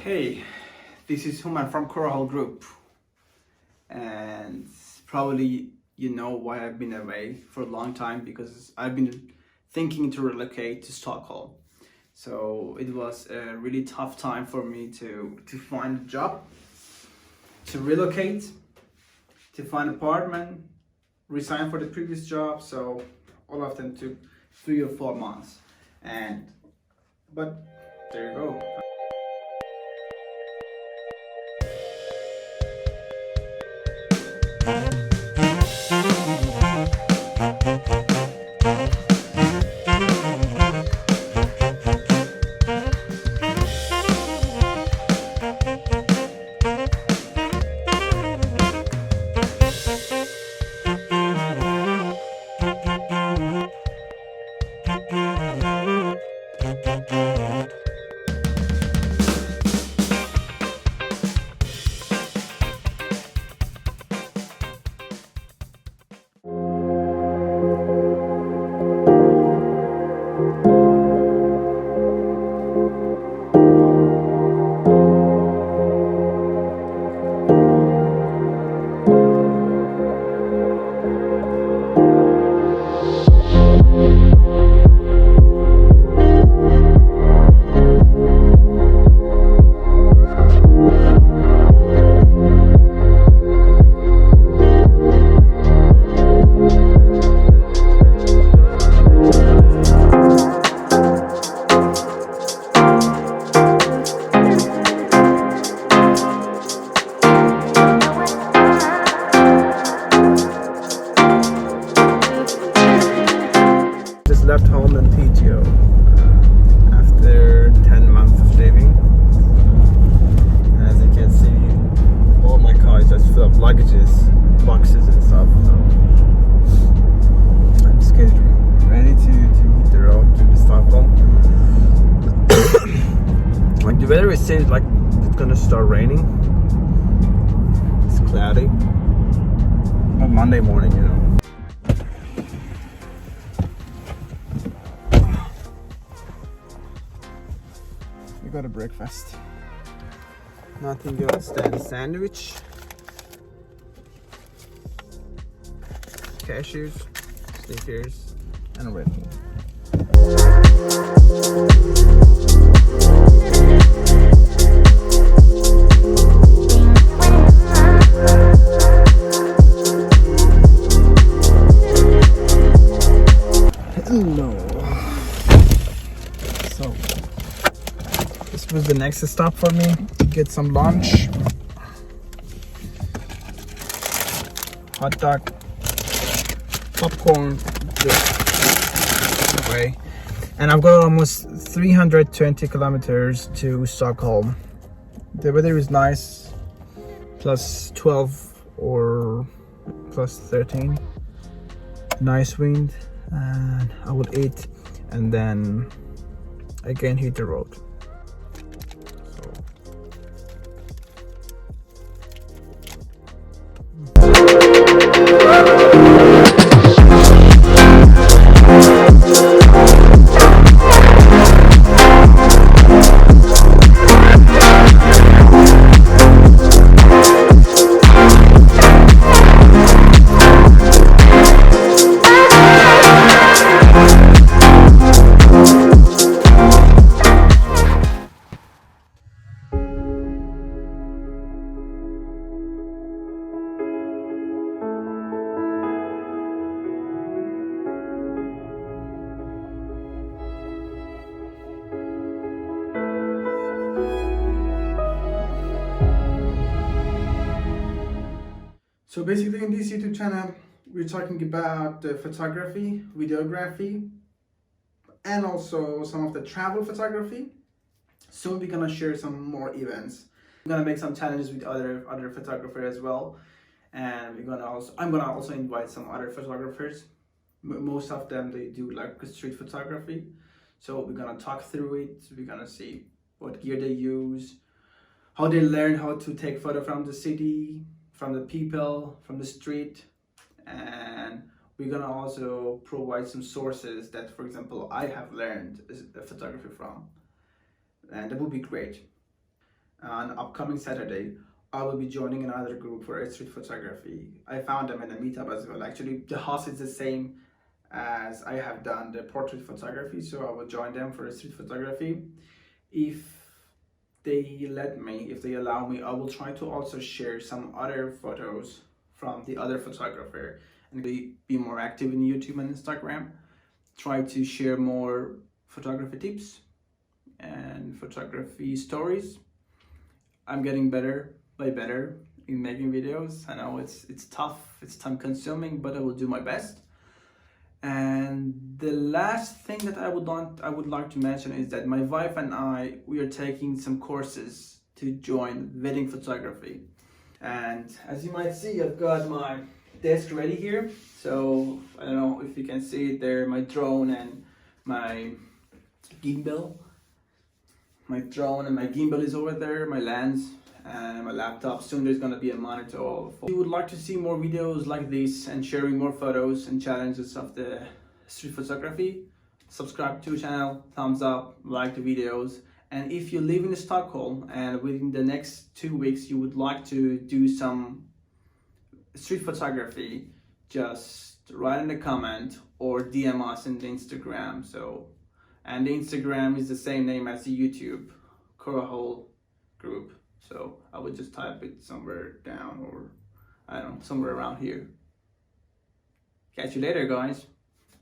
Hey, this is Human from Coral Group, and probably you know why I've been away for a long time because I've been thinking to relocate to Stockholm. So it was a really tough time for me to find a job, to relocate, to find an apartment, resign for the previous job. So all of them took 3 or 4 months, and but there you go. Just left home in PTO after 10 months of living. As you can see, all my car is just full of luggages, boxes and stuff. So I'm just getting ready to hit the road to Stockholm. Like the weather, it seems like it's gonna start raining. It's cloudy. On Monday morning, you know. We got a breakfast. Nothing else than sandwich, cashews, Snickers, and a Red Bull. Hello. So this was the next stop for me to get some lunch. Hot dog, popcorn, this way. And I've got almost 320 kilometers to Stockholm. The weather is nice, plus 12 or plus 13. Nice wind, and I will eat and then again hit the road. So basically in this YouTube channel, we're talking about photography, videography, and also some of the travel photography. Soon we're gonna share some more events. We're gonna make some challenges with other photographers as well. And I'm gonna also invite some other photographers. Most of them, they do like street photography. So we're gonna talk through it. We're gonna see what gear they use, how they learn how to take photo from the city, from the people, from the street. And we're gonna also provide some sources that, for example, I have learned photography from, and that would be great. On upcoming Saturday, I will be joining another group for street photography. I found them in a meetup as well. Actually, the host is the same as I have done the portrait photography, so I will join them for street photography. If they let me, if they allow me, I will try to also share some other photos from the other photographer and be more active in YouTube and Instagram. Try to share more photography tips and photography stories. I'm getting better by better in making videos. I know it's tough, it's time consuming, but I will do my best. And the last thing that I would like to mention is that my wife and I, we are taking some courses to join wedding photography. And as you might see, I've got my desk ready here. So I don't know if you can see it there, my drone and my gimbal. My drone and my gimbal is over there, my lens and my laptop. Soon there's gonna be a monitor. If you would like to see more videos like this and sharing more photos and challenges of the street photography, subscribe to the channel, thumbs up, like the videos. And if you live in Stockholm and within the next 2 weeks you would like to do some street photography, just write in the comment or DM us in the Instagram. And the Instagram is the same name as the YouTube, Corahole Group. So I would just type it somewhere down, or I don't know, somewhere around here. Catch you later, guys.